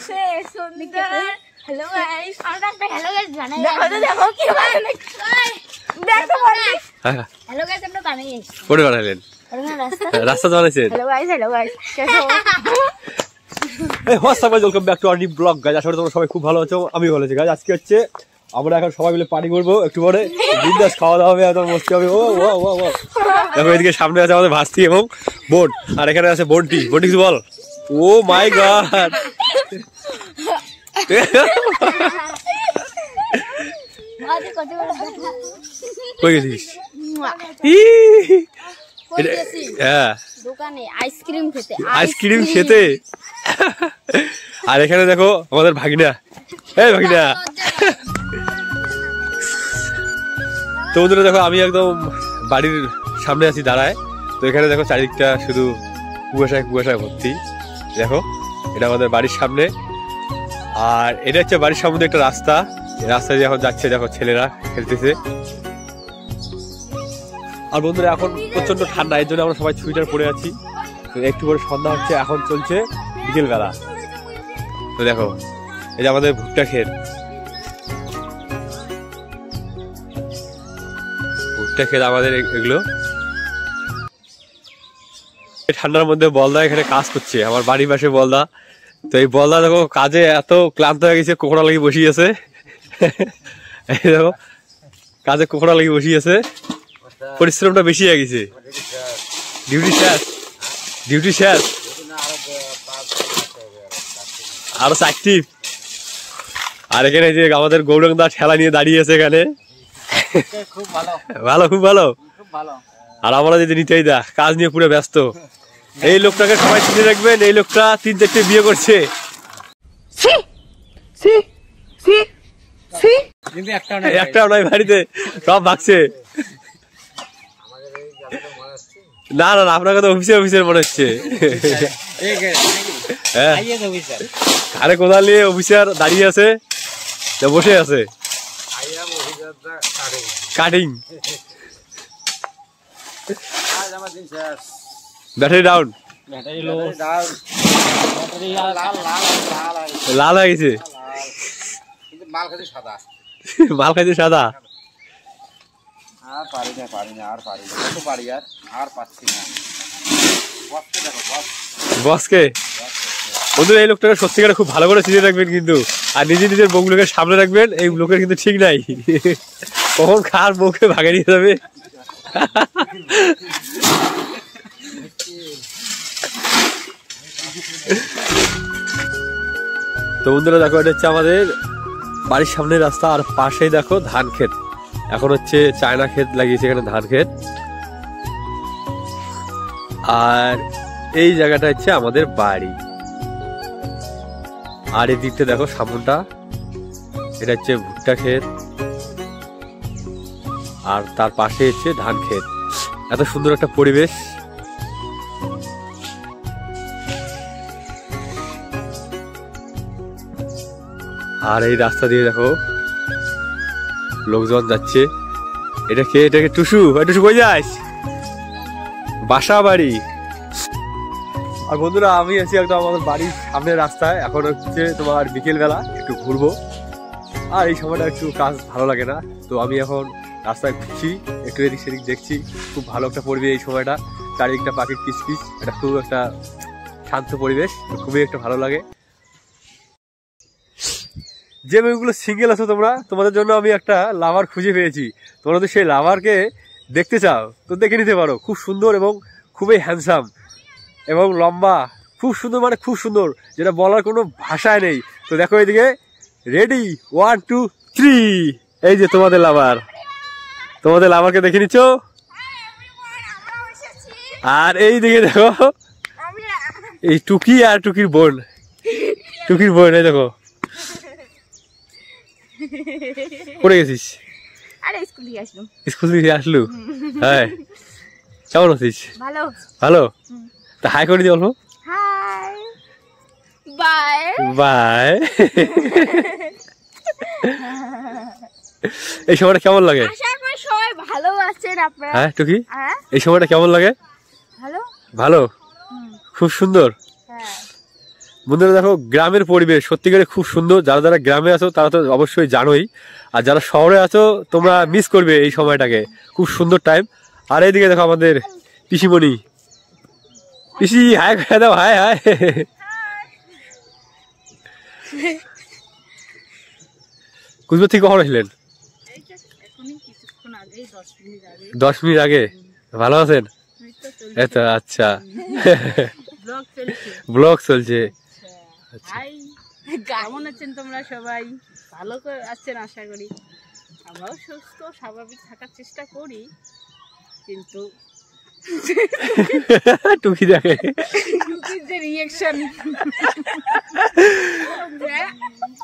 সে সুন্দর। Hello guys, আমরা একটা হ্যালো গাইস বানাই। দেখো তো দেখো কি বানাই। দেখো গাইস। হ্যাঁ হ্যালো গাইস আমরা বানাই। কোনে বানাইলেন? রাস্তা বানাইছেন? Hello guys, hello guys. এই WhatsApp guys, welcome back to our new blog guys. আশা করি তোমরা সবাই খুব ভালো আছো, আমি ভালো আছি গাইস। আজকে হচ্ছে আমরা এখন সবাই মিলে পার্টি করবো, একটু পরে বিন্দাস খাওয়া দাওয়া হবে, একদম মস্তি হবে। ও ও ও ও দেখো এদিকে সামনে আছে আমাদের ভাস্তি এবং বোন, আর এখানে আছে বন্টি। বন্টি কিছু বল। ও মাই গড, কই গেছিস? হ্যাঁ দোকানে আইসক্রিম খেতে। আইসক্রিম খেতে। আর এখানে দেখো আমাদের ভাগিনা। এই ভাগিনা, তো বন্ধুরা দেখো আমি একদম বাড়ির সামনে আছি দাঁড়ায়। তো এখানে দেখো চারিদিকটা শুধু কুয়াশায় কুয়াশায় ভর্তি। দেখো এটা আমাদের বাড়ির সামনে, আর এটা হচ্ছে বাড়ির সামনে একটা রাস্তা। রাস্তা দিয়ে এখন যাচ্ছে, দেখো ছেলেরা খেলতেছে। আর বন্ধুরা এখন প্রচন্ড ঠান্ডা, এর জন্য আমরা সবাই সোয়েটার পরে আছি। একটু পরে সন্ধ্যা হচ্ছে, এখন চলছে বিকেল বেলা। তো দেখো এই যে আমাদের ভুট্টা ক্ষেত, ভুট্টা ক্ষেত আমাদের এগুলো। ঠান্ডার মধ্যে বলদা এখানে কাজ করছে, আমার বাড়ির পাশে বলদা। তো এই বলদা দেখো কাজে এত ক্লান্ত হয়ে গেছে, কোকড়া লাগিয়ে বসিয়েছে। এই দেখো কাজে কোকড়া লাগিয়ে বসিয়েছে, পরিশ্রমটা বেশি হয়ে গেছে। ডিউটি শেষ, ডিউটি শেষ, আরো চাকরি। আর এখানে যে আমাদের গৌরঙ্গদা ঠেলা নিয়ে দাঁড়িয়ে আছে এখানে। ভালো, খুব ভালো। আর আমরা যদি নিতেই দা কাজ নিয়ে পুরো ব্যস্ত। এই লোকটাকে সবাই চিনে রাখবেন, এই লোকটা 3-4টে বিয়ে করছে। একটাও নয় বাড়িতে, সব ভাগছে। না না না, আপনাকে তো অফিসের মনে হচ্ছে। আরে কোদাল নিয়ে অফিসার দাঁড়িয়ে আছে, বসে আছে কাটিং। ব্যাটারি ডাউন, লাল হয়ে গেছে, মাল খাইছে সাদা। বসকে বন্ধুরা, এই লোকটাকে সত্যিকারে খুব ভালো করে চিনে রাখবেন কিন্তু, আর নিজের বউগুলোকে সামনে রাখবেন। এই লোকের কিন্তু ঠিক নাই, কখন খার বউকে ভাগে নিয়ে যাবে। তো বন্ধুরা দেখো, এটা হচ্ছে আমাদের বাড়ির সামনের রাস্তা, আর পাশেই দেখো ধান ক্ষেত। এখন হচ্ছে চায়না ক্ষেত লাগিয়েছে এখানে, ধান ক্ষেত। আর এই জায়গাটা হচ্ছে আমাদের বাড়ি। আর এই দিকটা দেখো সামনটা, এটা হচ্ছে ভুট্টা ক্ষেত, আর তার পাশে হচ্ছে ধান ক্ষেত। এত সুন্দর একটা পরিবেশ। আর এই রাস্তা দিয়ে দেখো লোকজন যাচ্ছে। এটাকে টুসু, টুসু কই যাস? বাসা বাড়ি। আর বন্ধুরা আমি আছি একদম আমাদের বাড়ির সামনের রাস্তায়। এখন হচ্ছে তোমার বিকেল বেলা, একটু ঘুরবো। আর এই সময়টা একটু কাজ ভালো লাগে না, তো আমি এখন রাস্তায় ঘুরছি, একটু এদিক সেদিক দেখছি। খুব ভালো একটা পরিবেশ এই সময়টা, চারিদিকটা পাখির কিচকিচ, এটা খুব একটা শান্ত পরিবেশ, খুবই একটা ভালো লাগে। যে মেয়েগুলো সিঙ্গেল আছো তোমরা, তোমাদের জন্য আমি একটা লাভার খুঁজে পেয়েছি। তোমরা যদি সেই লাভারকে দেখতে চাও তো দেখে নিতে পারো। খুব সুন্দর এবং খুবই হ্যান্ডসাম এবং লম্বা, খুব সুন্দর, মানে খুব সুন্দর, যেটা বলার কোনো ভাষায় নেই। তো দেখো এইদিকে, রেডি 1 2 3, এই যে তোমাদের লাভার। তোমাদের লাভারকে দেখে নিচ্ছ। আর এই দিকে দেখো এই টুকি আর টুকির বোন, টুকির বোন। এই দেখো পড়ে গেছিস? আরে স্কুল থেকে আসলো। স্কুল থেকে আসলো? হ্যাঁ, কেমন আছিস? ভালো। ভালো? তা হাই করে দিই অল্প। Hi, bye bye. এই সময়টা কেমন লাগে? আশা করি সবাই ভালো আছেন আপনারা। হ্যাঁ টুকি, এই সময়টা কেমন লাগে? ভালো। ভালো, খুব সুন্দর। হ্যাঁ। বন্ধুরা দেখো গ্রামের পরিবেশ সত্যিকারে খুব সুন্দর। যারা যারা গ্রামে আছো তারা তো অবশ্যই জানোই, আর যারা শহরে আছো তোমরা মিস করবে এই সময়টাকে, খুব সুন্দর টাইম। আর এইদিকে দেখো আমাদের পিসিমণি, পিসি হাই খাই দাও, হাই হাই। কুচবিহার থেকে কখন আসলেন? 10 মিনিট আগে। ভালো আছেন? এতো আচ্ছা, ব্লগ চলছে। কেমন আছেন তোমরা সবাই? ভালো করে আছেন আশা করি। আমরাও সুস্থ স্বাভাবিক থাকার চেষ্টা করি, কিন্তু টুকি দেখে যে রিঅ্যাকশন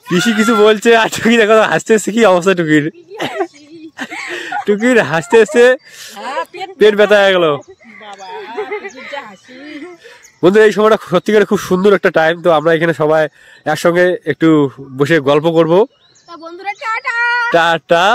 পিসি কিছু বলছে আর টুকি দেখো হাসতে হাসতে কি অবস্থা টুকির। টুকির হাসতে হাসতে পেট ব্যথা হয়ে গেল। বন্ধু এই সময়টা সত্যিকারে খুব সুন্দর একটা টাইম। তো আমরা এখানে সবাই একসঙ্গে একটু বসে গল্প করবো। বন্ধুরা টাটা টাটা।